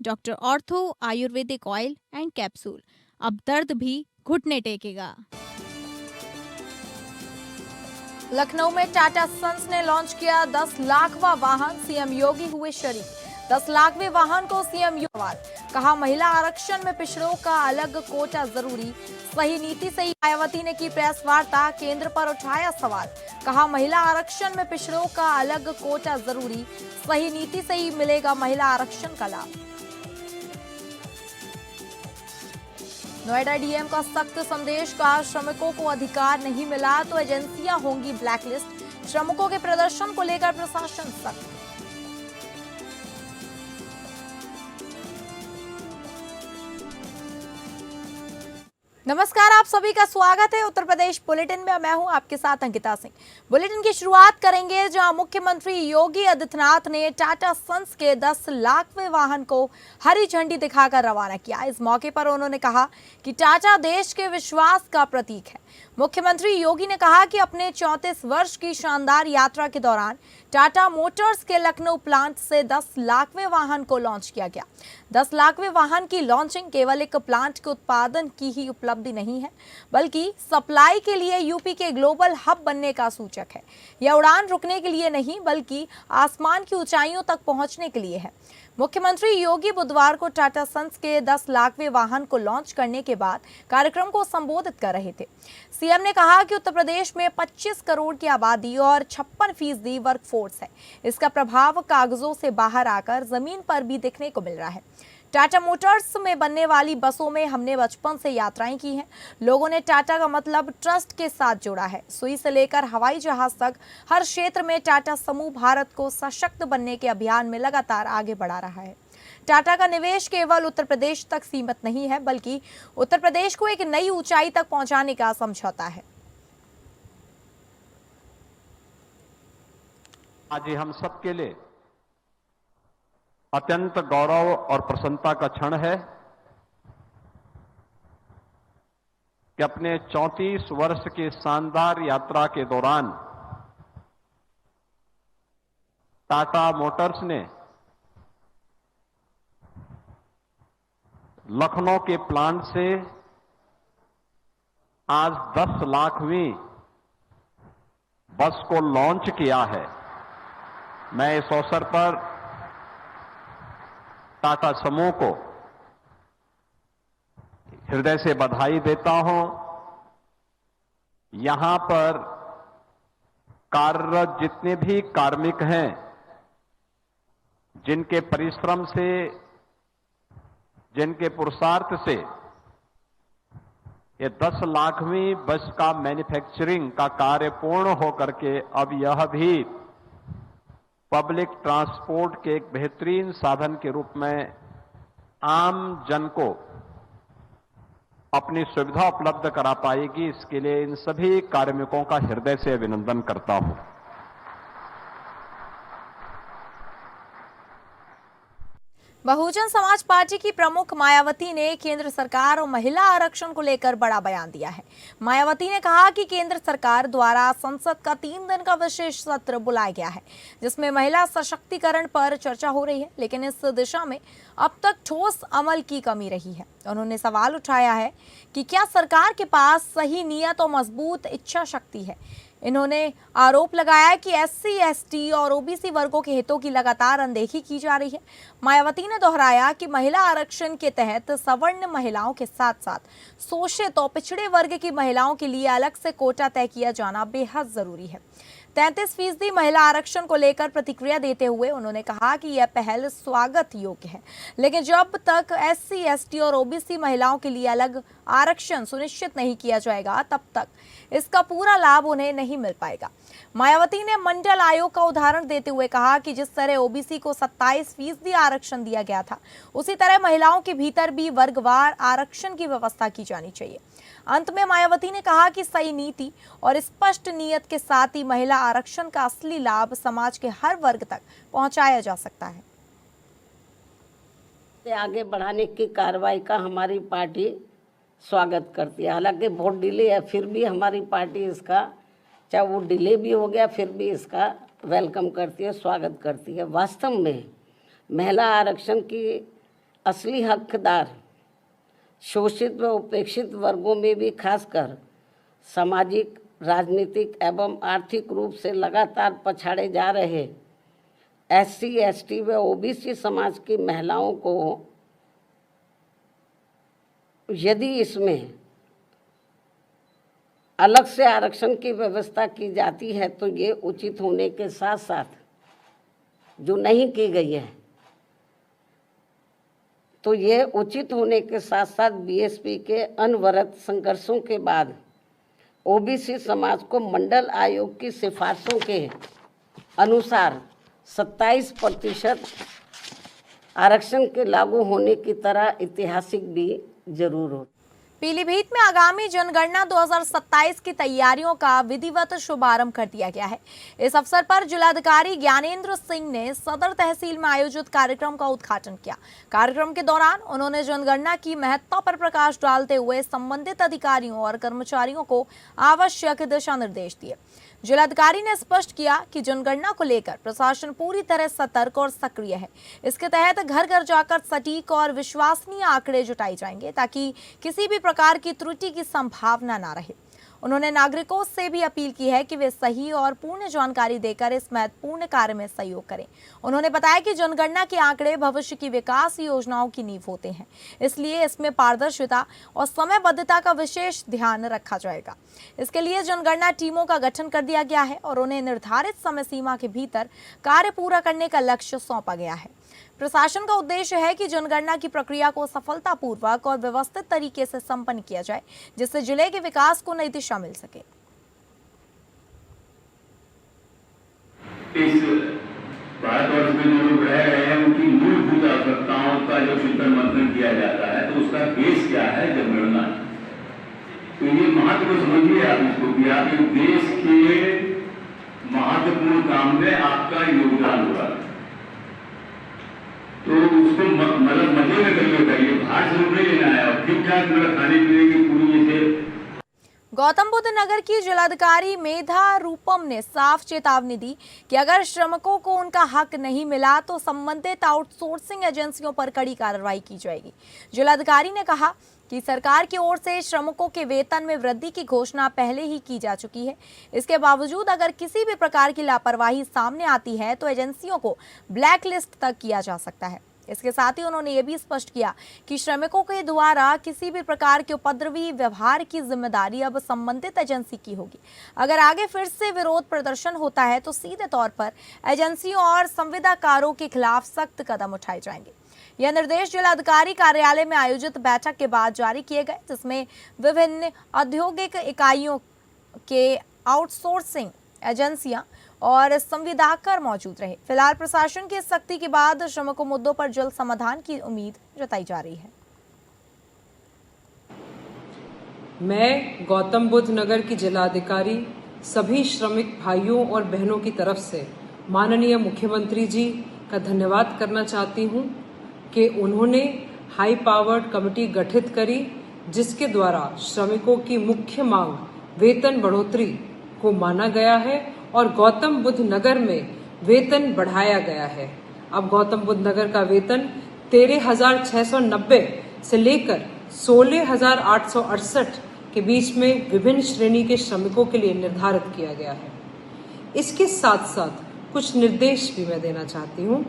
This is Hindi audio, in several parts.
Doctor ortho Ayurvedic oil and capsule, अब दर्द भी घुटने टेकेगा। लखनऊ में टाटा सन्स ने लॉन्च किया 10 लाखवां वाहन, सीएम योगी हुए शरीक। 10 लाखवें वाहन को सीएम योगी कहा, महिला आरक्षण में पिछड़ों का अलग कोटा जरूरी, सही नीति से ही। मायावती ने की प्रेस वार्ता, केंद्र पर उठाया सवाल, कहा महिला आरक्षण में पिछड़ों का अलग कोटा जरूरी, सही नीति से ही मिलेगा महिला आरक्षण का लाभ। नोएडा डीएम का सख्त संदेश, कहा श्रमिकों को अधिकार नहीं मिला तो एजेंसियां होंगी ब्लैकलिस्ट, श्रमिकों के प्रदर्शन को लेकर प्रशासन सख्त। नमस्कार, आप सभी का स्वागत है उत्तर प्रदेश बुलेटिन में। मैं हूं आपके साथ अंकिता सिंह। बुलेटिन की शुरुआत करेंगे जहां मुख्यमंत्री योगी आदित्यनाथ ने टाटा सन्स के 10 लाखवें वाहन को हरी झंडी दिखाकर रवाना किया। इस मौके पर उन्होंने कहा कि टाटा देश के विश्वास का प्रतीक है। मुख्यमंत्री योगी ने कहा कि अपने 34 वर्ष की शानदार यात्रा के दौरान टाटा मोटर्स के लखनऊ प्लांट से 10 लाखवें वाहन को लॉन्च किया गया। 10 लाखवें वाहन की लॉन्चिंग केवल एक प्लांट के उत्पादन की ही उपलब्धि नहीं है, बल्कि सप्लाई के लिए यूपी के ग्लोबल हब बनने का सूचक है। यह उड़ान रुकने के लिए नहीं, बल्कि आसमान की ऊंचाइयों तक पहुंचने के लिए है। मुख्यमंत्री योगी बुधवार को टाटा सन्स के 10 लाखवें वाहन को लॉन्च करने के बाद कार्यक्रम को संबोधित कर रहे थे। सीएम ने कहा कि उत्तर प्रदेश में 25 करोड़ की आबादी और 56% वर्कफोर्स है। इसका प्रभाव कागजों से बाहर आकर जमीन पर भी दिखने को मिल रहा है। टाटा मोटर्स में बनने वाली बसों में हमने बचपन से यात्राएं की हैं। लोगों ने टाटा का मतलब ट्रस्ट के साथ जोड़ा है। सुई से लेकर हवाई जहाज तक हर क्षेत्र में टाटा समूह भारत को सशक्त बनने के अभियान में लगातार आगे बढ़ा रहा है। टाटा का निवेश केवल उत्तर प्रदेश तक सीमित नहीं है, बल्कि उत्तर प्रदेश को एक नई ऊंचाई तक पहुंचाने का समझौता है। आज हम सबके लिए अत्यंत गौरव और प्रसन्नता का क्षण है कि अपने 34 वर्ष की शानदार यात्रा के दौरान टाटा मोटर्स ने लखनऊ के प्लांट से आज 10 लाखवीं बस को लॉन्च किया है। मैं इस अवसर पर टाटा समूह को हृदय से बधाई देता हूं। यहां पर कार्यरत जितने भी कार्मिक हैं, जिनके परिश्रम से, जिनके पुरुषार्थ से ये 10 लाखवीं बस का मैन्युफैक्चरिंग का कार्य पूर्ण होकर के अब यह भी पब्लिक ट्रांसपोर्ट के एक बेहतरीन साधन के रूप में आम जन को अपनी सुविधा उपलब्ध करा पाएगी। इसके लिए इन सभी कार्मिकों का हृदय से अभिनंदन करता हूं। बहुजन समाज पार्टी की प्रमुख मायावती ने केंद्र सरकार और महिला आरक्षण को लेकर बड़ा बयान दिया है। मायावती ने कहा कि केंद्र सरकार द्वारा संसद का 3 दिन का विशेष सत्र बुलाया गया है, जिसमें महिला सशक्तिकरण पर चर्चा हो रही है, लेकिन इस दिशा में अब तक ठोस अमल की कमी रही है। उन्होंने सवाल उठाया है कि क्या सरकार के पास सही नीयत और मजबूत इच्छा शक्ति है। इन्होंने आरोप लगाया कि एससी, एसटी और ओबीसी वर्गों के हितों की लगातार अनदेखी की जा रही है। मायावती ने दोहराया कि महिला आरक्षण के तहत सवर्ण महिलाओं के साथ साथ शोषित और पिछड़े वर्ग की महिलाओं के लिए अलग से कोटा तय किया जाना बेहद जरूरी है। 33% महिला आरक्षण को लेकर प्रतिक्रिया देते हुए उन्होंने कहा कि यह पहल स्वागत योग्य है, लेकिन जब तक एससी, एसटी और ओबीसी महिलाओं के लिए अलग आरक्षण सुनिश्चित नहीं किया जाएगा, तब तक इसका पूरा लाभ उन्हें नहीं मिल पाएगा। मायावती ने मंडल आयोग का उदाहरण देते हुए कहा कि जिस तरह ओबीसी को 27% आरक्षण दिया गया था, उसी तरह महिलाओं के भीतर भी वर्गवार आरक्षण की व्यवस्था की जानी चाहिए। अंत में मायावती ने कहा कि सही नीति और स्पष्ट नीयत के साथ ही महिला आरक्षण का असली लाभ समाज के हर वर्ग तक पहुंचाया जा सकता है। आगे बढ़ाने की कार्रवाई का हमारी पार्टी स्वागत करती है। हालांकि बहुत डिले है, फिर भी हमारी पार्टी इसका, चाहे वो डिले भी हो गया, फिर भी इसका वेलकम करती है, स्वागत करती है। वास्तव में महिला आरक्षण की असली हकदार शोषित व उपेक्षित वर्गों में भी खासकर सामाजिक, राजनीतिक एवं आर्थिक रूप से लगातार पछाड़े जा रहे SC, ST व OBC समाज की महिलाओं को यदि इसमें अलग से आरक्षण की व्यवस्था की जाती है तो ये उचित होने के साथ साथ जो नहीं की गई है तो ये उचित होने के साथ साथ BSP के अनवरत संघर्षों के बाद OBC समाज को मंडल आयोग की सिफारिशों के अनुसार 27% आरक्षण के लागू होने की तरह ऐतिहासिक भी जरूर हो। पीलीभीत में आगामी जनगणना 2027 की तैयारियों का विधिवत शुभारंभ कर दिया गया है। इस अवसर पर जिलाधिकारी ज्ञानेंद्र सिंह ने सदर तहसील में आयोजित कार्यक्रम का उद्घाटन किया। कार्यक्रम के दौरान उन्होंने जनगणना की महत्ता पर प्रकाश डालते हुए संबंधित अधिकारियों और कर्मचारियों को आवश्यक दिशा निर्देश दिए। जिलाधिकारी ने स्पष्ट किया कि जनगणना को लेकर प्रशासन पूरी तरह सतर्क और सक्रिय है। इसके तहत घर घर जाकर सटीक और विश्वसनीय आंकड़े जुटाए जाएंगे ताकि किसी भी प्रकार की त्रुटि की संभावना न रहे। उन्होंने नागरिकों से भी अपील की है कि वे सही और पूर्ण जानकारी देकर इस महत्वपूर्ण कार्य में सहयोग करें। उन्होंने बताया कि जनगणना के आंकड़े भविष्य की विकास योजनाओं की नींव होते हैं, इसलिए इसमें पारदर्शिता और समयबद्धता का विशेष ध्यान रखा जाएगा। इसके लिए जनगणना टीमों का गठन कर दिया गया है और उन्हें निर्धारित समय सीमा के भीतर कार्य पूरा करने का लक्ष्य सौंपा गया है। प्रशासन का उद्देश्य है कि जनगणना की प्रक्रिया को सफलतापूर्वक और व्यवस्थित तरीके से संपन्न किया जाए, जिससे जिले के विकास को नई दिशा मिल सके। इस भारतवर्ष में जो लोग रह रहे हैं उनकी मूलभूत आवश्यकताओं का जो चिंतन मंथन किया जाता है तो उसका बेस क्या है? जनगणना। तो ये महत्व को समझिए आप इसको कि आपके देश के महत्वपूर्ण काम में आपका योगदान होगा तो उसको मतलब मजे में करके चाहिए, बाहर से नहीं लेना है और ठीक ठाक मतलब खाने पीने की पूरी जैसे। गौतम बुद्ध नगर की जिलाधिकारी मेधा रूपम ने साफ चेतावनी दी कि अगर श्रमिकों को उनका हक नहीं मिला तो संबंधित आउटसोर्सिंग एजेंसियों पर कड़ी कार्रवाई की जाएगी। जिलाधिकारी ने कहा कि सरकार की ओर से श्रमिकों के वेतन में वृद्धि की घोषणा पहले ही की जा चुकी है। इसके बावजूद अगर किसी भी प्रकार की लापरवाही सामने आती है तो एजेंसियों को ब्लैक लिस्ट तक किया जा सकता है। इसके साथ ही उन्होंने ये भी स्पष्ट किया कि श्रमिकों के द्वारा किसी भी प्रकार के उपद्रवी व्यवहार की जिम्मेदारी अब संबंधित एजेंसी की होगी। अगर आगे फिर से विरोध प्रदर्शन होता है तो सीधे तौर पर एजेंसियों और संविदाकारों के खिलाफ सख्त कदम उठाए जाएंगे। यह निर्देश जिलाधिकारी कार्यालय में आयोजित बैठक के बाद जारी किए गए, जिसमें विभिन्न औद्योगिक इकाइयों के आउटसोर्सिंग एजेंसियां और संविदाकार मौजूद रहे। फिलहाल प्रशासन की सख्ती के बाद श्रमिकों मुद्दों पर जल्द समाधान की उम्मीद जताई जा रही है। मैं गौतम बुद्ध नगर की जिलाधिकारी सभी श्रमिक भाइयों और बहनों की तरफ से माननीय मुख्यमंत्री जी का धन्यवाद करना चाहती हूं कि उन्होंने हाई पावर्ड कमेटी गठित करी, जिसके द्वारा श्रमिकों की मुख्य मांग वेतन बढ़ोतरी को माना गया है और गौतम बुद्ध नगर में वेतन बढ़ाया गया है। अब गौतम बुद्ध नगर का वेतन 13,690 से लेकर 16,868 के बीच में विभिन्न श्रेणी के श्रमिकों के लिए निर्धारित किया गया है। इसके साथ साथ कुछ निर्देश भी मैं देना चाहती हूँ।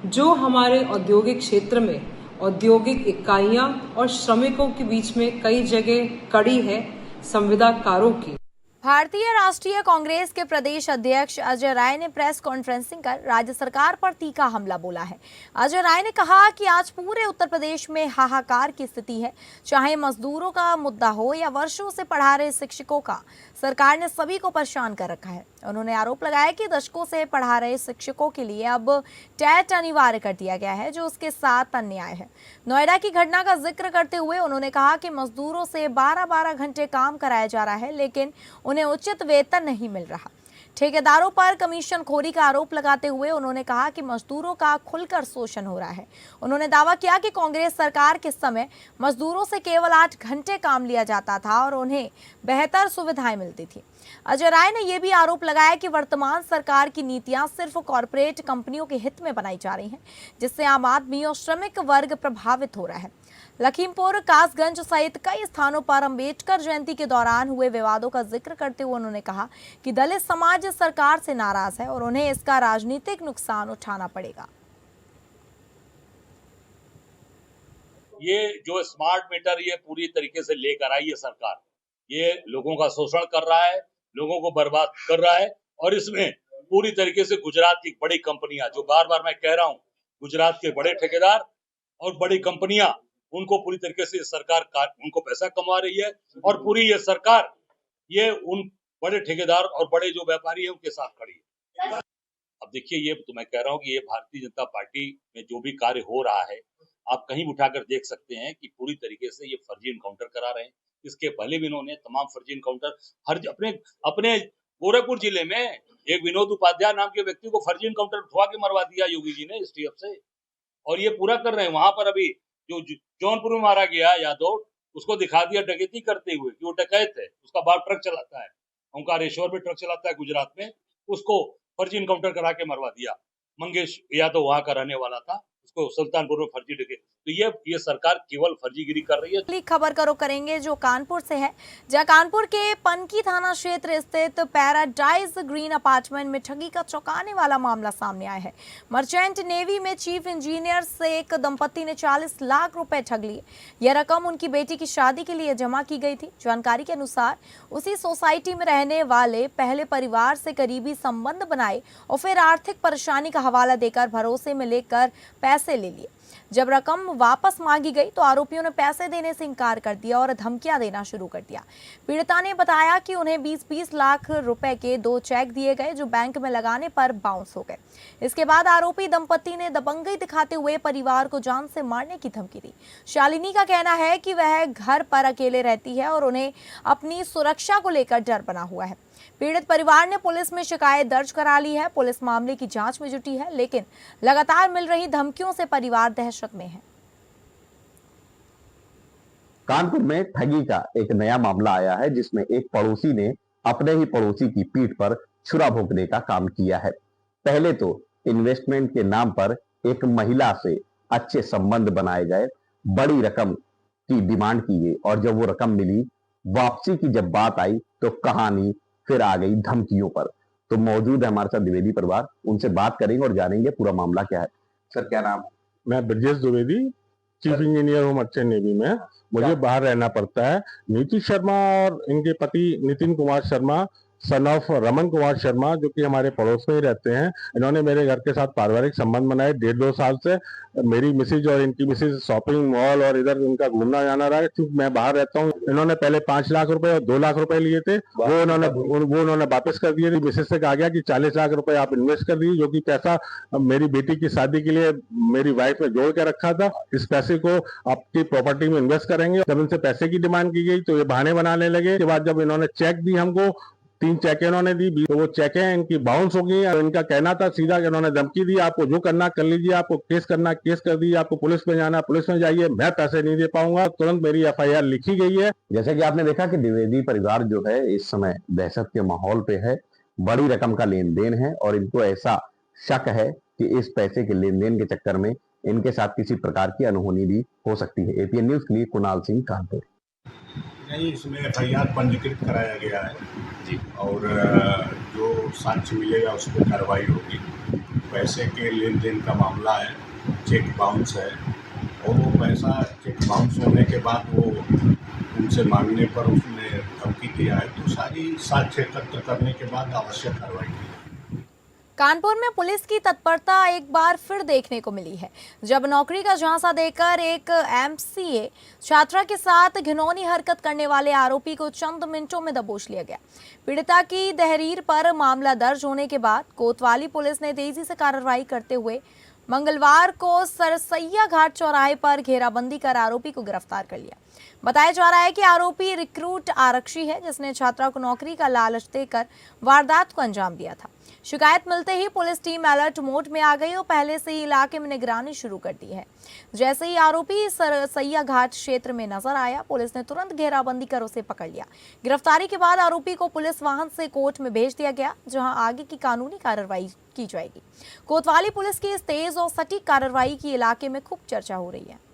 जो हमारे औद्योगिक क्षेत्र में औद्योगिक इकाइयां और श्रमिकों के बीच में कई जगह कड़ी है संविदाकारों की। भारतीय राष्ट्रीय कांग्रेस के प्रदेश अध्यक्ष अजय राय ने प्रेस कॉन्फ्रेंसिंग कर राज्य सरकार पर तीखा हमला बोला है। अजय राय ने कहा कि आज पूरे उत्तर प्रदेश में हाहाकार की स्थिति है, चाहे मजदूरों का मुद्दा हो या वर्षों से पढ़ा रहे शिक्षकों का। सरकार ने सभी को परेशान कर रखा है। उन्होंने आरोप लगाया कि दशकों से पढ़ा रहे शिक्षकों के लिए अब टेट अनिवार्य कर दिया गया है, जो उसके साथ अन्याय है। नोएडा की घटना का जिक्र करते हुए उन्होंने कहा कि मजदूरों से 12-12 घंटे काम कराया जा रहा है, लेकिन उन्हें उचित वेतन नहीं मिल रहा। ठेकेदारों पर कमीशनखोरी का आरोप लगाते हुए उन्होंने कहा कि मजदूरों का खुलकर शोषण हो रहा है। उन्होंने दावा किया कि कांग्रेस सरकार के समय मजदूरों से केवल 8 घंटे काम लिया जाता था और उन्हें बेहतर सुविधाएं मिलती थी। अजय राय ने यह भी आरोप लगाया कि वर्तमान सरकार की नीतियां सिर्फ कॉरपोरेट कंपनियों के हित में बनाई जा रही हैं, जिससे आम आदमी और श्रमिक वर्ग प्रभावित हो रहा है। लखीमपुर, कासगंज सहित कई स्थानों पर अंबेडकर जयंती के दौरान हुए विवादों का जिक्र करते हुए उन्होंने कहा कि दलित समाज सरकार से नाराज है और उन्हें इसका राजनीतिक नुकसान उठाना पड़ेगा। ये जो स्मार्ट मीटर ये पूरी तरीके से लेकर आई है सरकार, ये लोगों का शोषण कर रहा है, लोगों को बर्बाद कर रहा है और इसमें पूरी तरीके से गुजरात की बड़ी कंपनियां, जो बार बार मैं कह रहा हूं, गुजरात के बड़े ठेकेदार और बड़ी कंपनियां, उनको पूरी तरीके से सरकार उनको पैसा कमा रही है और पूरी ये सरकार ये उन बड़े ठेकेदार और बड़े जो व्यापारी है उनके साथ खड़ी है। अब देखिए, ये तो मैं कह रहा हूँ कि ये भारतीय जनता पार्टी में जो भी कार्य हो रहा है, आप कहीं उठाकर देख सकते हैं कि पूरी तरीके से ये फर्जी इनकाउंटर करा रहे हैं। इसके पहले भी इन्होंने तमाम फर्जी इनकाउंटर अपने गोरखपुर जिले में एक विनोद उपाध्याय नाम के व्यक्ति को फर्जी इनकाउंटर उठवा के मरवा दिया योगी जी ने एसटीएफ से, और ये पूरा कर रहे हैं। वहां पर अभी जो जौनपुर में मारा गया यादव, उसको दिखा दिया डकैती करते हुए कि वो डकैत है, उसका बाप ट्रक चलाता है, ओंकारेश्वर में ट्रक चलाता है गुजरात में, उसको फर्जी इनकाउंटर करा के मरवा दिया। मंगेश यादव वहां का रहने वाला था, उसको सुल्तानपुर में फर्जी डकैती। तो ये सरकार केवल फर्जीगिरी कर रही है। अगली खबर का रुख करेंगे जो कानपुर से है, जहां कानपुर के पनकी थाना क्षेत्र स्थित पैराडाइज ग्रीन अपार्टमेंट में ठगी का चौंकाने वाला मामला सामने आया है। मर्चेंट नेवी में चीफ इंजीनियर से एक दंपति ने 40 लाख रुपए ठग लिए। यह रकम उनकी बेटी की शादी के लिए जमा की गई थी। जानकारी के अनुसार उसी सोसाइटी में रहने वाले पहले परिवार से करीबी संबंध बनाए और फिर आर्थिक परेशानी का हवाला देकर भरोसे में लेकर पैसे ले लिए। जब रकम वापस मांगी गई तो आरोपियों ने पैसे देने से इनकार कर दिया और धमकियां देना शुरू कर दिया। पीड़िता ने बताया कि उन्हें 20-20 लाख रुपए के 2 चेक दिए गए जो बैंक में लगाने पर बाउंस हो गए। इसके बाद आरोपी दंपति ने दबंगई दिखाते हुए परिवार को जान से मारने की धमकी दी। शालिनी का कहना है कि वह घर पर अकेले रहती है और उन्हें अपनी सुरक्षा को लेकर डर बना हुआ है। पीड़ित परिवार ने पुलिस में शिकायत दर्ज करा ली है। पुलिस मामले की जांच में जुटी है, लेकिन लगातार मिल रही धमकियों से परिवार दहशत में है। कानपुर में ठगी का एक नया मामला आया है, जिसमें एक पड़ोसी ने अपने ही पड़ोसी की पीठ पर छुरा भोंकने का काम किया है। पहले तो इन्वेस्टमेंट के नाम पर एक महिला से अच्छे संबंध बनाए गए, बड़ी रकम की डिमांड की गई और जब वो रकम मिली, वापसी की जब बात आई तो कहानी फिर आ गई धमकियों पर। तो मौजूद है हमारे साथ द्विवेदी परिवार, उनसे बात करेंगे और जानेंगे पूरा मामला क्या है। सर, क्या नाम है? मैं ब्रजेश द्विवेदी, चीफ इंजीनियर हूँ मर्चेंट नेवी में। मुझे बाहर रहना पड़ता है। नीति शर्मा और इनके पति नितिन कुमार शर्मा, सन ऑफ रमन कुमार शर्मा, जो कि हमारे पड़ोस में ही रहते हैं, इन्होंने मेरे घर के साथ पारिवारिक संबंध बनाए 1.5-2 साल से। मेरी मिसेज और इनकी मिसेज शॉपिंग मॉल और इधर इनका घूमना जाना रहा है, क्योंकि मैं बाहर रहता हूँ। इन्होंने पहले 5 लाख रुपए और 2 लाख रुपए लिए थे, वो उन्होंने वापस कर दिए थे। मिसेज से कहा गया कि 40 लाख रुपए आप इन्वेस्ट कर दीजिए, जो कि पैसा मेरी बेटी की शादी के लिए मेरी वाइफ ने जोड़ के रखा था। इस पैसे को आपकी प्रॉपर्टी में इन्वेस्ट करेंगे। जब इनसे पैसे की डिमांड की गई तो ये बहाने बनाने लगे। उसके बाद जब इन्होंने चेक दी हमको, 3 चेक इन्होंने दी, तो वो चेकें इनकी बाउंस हो गई। इनका कहना था सीधा कि इन्होंने धमकी दी, आपको जो करना कर लीजिए, आपको केस करना केस कर दीजिए, आपको पुलिस में जाना पुलिस में जाइए, मैं पैसे नहीं दे पाऊंगा। तुरंत मेरी FIR लिखी गई है। जैसे कि आपने देखा कि द्विवेदी परिवार जो है इस समय दहशत के माहौल पे है, बड़ी रकम का लेन देन है और इनको ऐसा शक है कि इस पैसे के लेन देन के चक्कर में इनके साथ किसी प्रकार की अनहोनी भी हो सकती है। APN न्यूज के लिए कुणाल सिंह, कानपुर। नहीं, इसमें FIR पंजीकृत कराया गया है जी, और जो साक्ष्य मिलेगा उस पर कार्रवाई होगी। पैसे के लेन देन का मामला है, चेक बाउंस है और वो पैसा चेक बाउंस होने के बाद वो उनसे मांगने पर उसने धमकी दिया है, तो सारी साक्ष्य एकत्र करने के बाद आवश्यक कार्रवाई की। कानपुर में पुलिस की तत्परता एक बार फिर देखने को मिली है, जब नौकरी का झांसा देकर एक MCA छात्रा के साथ घिनौनी हरकत करने वाले आरोपी को चंद मिनटों में दबोच लिया गया। पीड़िता की तहरीर पर मामला दर्ज होने के बाद कोतवाली पुलिस ने तेजी से कार्रवाई करते हुए मंगलवार को सरसैया घाट चौराहे पर घेराबंदी कर आरोपी को गिरफ्तार कर लिया। बताया जा रहा है कि आरोपी रिक्रूट आरक्षी है, जिसने छात्रा को नौकरी का लालच देकर वारदात को अंजाम दिया था। शिकायत मिलते ही पुलिस टीम अलर्ट मोड में आ गई और पहले से ही इलाके में निगरानी शुरू कर दी है। जैसे ही आरोपी सरसैया घाट क्षेत्र में नजर आया, पुलिस ने तुरंत घेराबंदी कर उसे पकड़ लिया। गिरफ्तारी के बाद आरोपी को पुलिस वाहन से कोर्ट में भेज दिया गया, जहां आगे की कानूनी कार्रवाई की जाएगी। कोतवाली पुलिस की इस तेज और सटीक कार्रवाई की इलाके में खूब चर्चा हो रही है।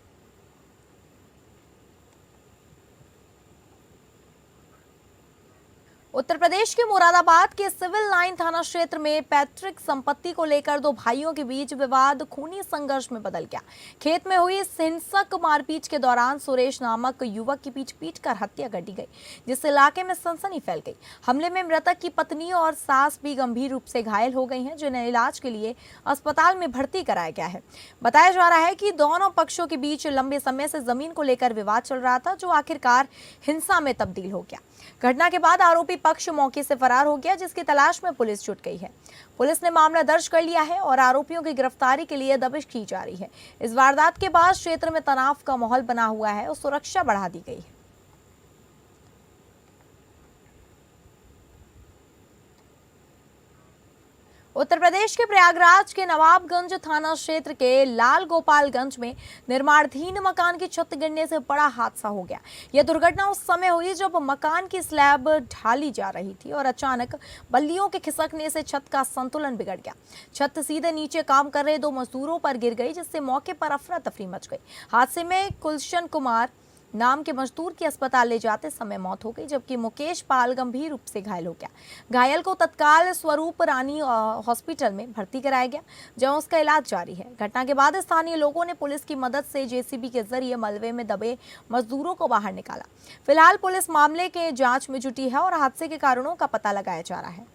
उत्तर प्रदेश के मुरादाबाद के सिविल लाइन थाना क्षेत्र में पैतृक संपत्ति को लेकर दो भाइयों के बीच विवाद खूनी संघर्ष में बदल गया। खेत में हुई हिंसक मारपीट के दौरान सुरेश नामक युवक की पीट कर हत्या कर दी गई, जिससे इलाके में सनसनी फैल गई। हमले में मृतक की पत्नी और सास भी गंभीर रूप से घायल हो गई हैं, जिन्हें इलाज के लिए अस्पताल में भर्ती कराया गया है। बताया जा रहा है कि दोनों पक्षों के बीच लंबे समय से जमीन को लेकर विवाद चल रहा था, जो आखिरकार हिंसा में तब्दील हो गया। घटना के बाद आरोपी पक्ष मौके से फरार हो गया, जिसकी तलाश में पुलिस जुट गई है। पुलिस ने मामला दर्ज कर लिया है और आरोपियों की गिरफ्तारी के लिए दबिश की जा रही है। इस वारदात के बाद क्षेत्र में तनाव का माहौल बना हुआ है और सुरक्षा बढ़ा दी गई है। उत्तर प्रदेश के प्रयागराज के नवाबगंज थाना क्षेत्र के लाल गोपालगंज में निर्माणाधीन मकान की छत गिरने से बड़ा हादसा हो गया। यह दुर्घटना उस समय हुई जब मकान की स्लैब ढाली जा रही थी और अचानक बल्लियों के खिसकने से छत का संतुलन बिगड़ गया। छत सीधे नीचे काम कर रहे दो मजदूरों पर गिर गई, जिससे मौके पर अफरा तफरी मच गई। हादसे में गुलशन कुमार नाम के मजदूर की अस्पताल ले जाते समय मौत हो गई, जबकि मुकेश पाल गंभीर रूप से घायल हो गया। घायल को तत्काल स्वरूप रानी हॉस्पिटल में भर्ती कराया गया, जहां उसका इलाज जारी है। घटना के बाद स्थानीय लोगों ने पुलिस की मदद से जेसीबी के जरिए मलबे में दबे मजदूरों को बाहर निकाला। फिलहाल पुलिस मामले के जांच में जुटी है और हादसे के कारणों का पता लगाया जा रहा है।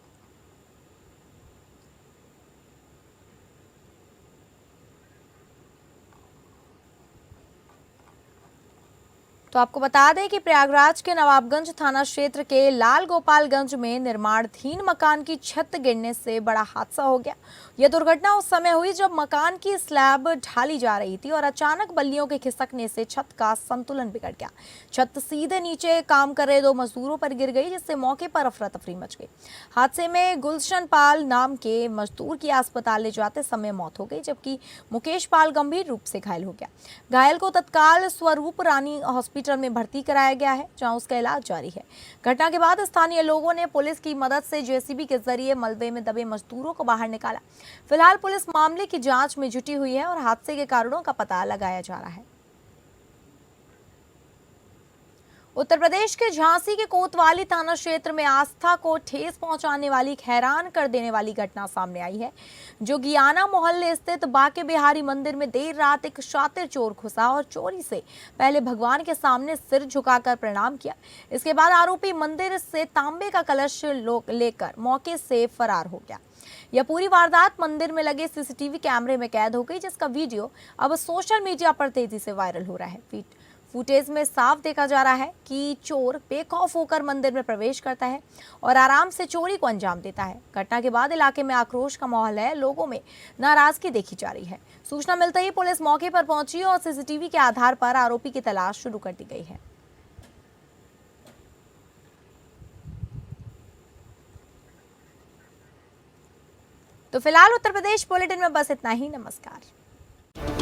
तो आपको बता दें कि प्रयागराज के नवाबगंज थाना क्षेत्र के लाल गोपालगंज में निर्माणाधीन मकान की छत गिरने से बड़ा हादसा हो गया। यह दुर्घटना उस समय हुई जब मकान की स्लैब ढाली जा रही थी और अचानक बल्लियों के खिसकने से छत का संतुलन बिगड़ गया। छत सीधे नीचे काम कर रहे दो मजदूरों पर गिर गई, जिससे मौके पर अफरा तफरी मच गई। हादसे में गुलशन पाल नाम के मजदूर की अस्पताल ले जाते समय मौत हो गई, जबकि मुकेश पाल गंभीर रूप से घायल हो गया। घायल को तत्काल स्वरूप रानी हॉस्पिटल में भर्ती कराया गया है, जहां उसका इलाज जारी है। घटना के बाद स्थानीय लोगों ने पुलिस की मदद से जेसीबी के जरिए मलबे में दबे मजदूरों को बाहर निकाला। फिलहाल पुलिस मामले की जांच में जुटी हुई है और हादसे के कारणों का पता लगाया जा रहा है। उत्तर प्रदेश के झांसी के कोतवाली थाना क्षेत्र में आस्था को ठेस पहुंचाने वाली हैरान कर देने वाली घटना सामने आई है। जोगियाना मोहल्ले स्थित बाके बिहारी मंदिर में देर रात एक शातिर चोर घुसा और चोरी से पहले भगवान के सामने सिर झुकाकर प्रणाम किया। इसके बाद आरोपी मंदिर से तांबे का कलश लेकर मौके से फरार हो गया। यह पूरी वारदात मंदिर में लगे सीसीटीवी कैमरे में कैद हो गई, जिसका वीडियो अब सोशल मीडिया पर तेजी से वायरल हो रहा है। फुटेज में साफ देखा जा रहा है कि चोर बेखौफ होकर मंदिर में प्रवेश करता है और आराम से चोरी को अंजाम देता है। घटना के बाद इलाके में आक्रोश का माहौल है, लोगों में नाराजगी देखी जा रही है। सूचना मिलते ही पुलिस मौके पर पहुंची और सीसीटीवी के आधार पर आरोपी की तलाश शुरू कर दी गई है। तो फिलहाल उत्तर प्रदेश बुलेटिन में बस इतना ही। नमस्कार।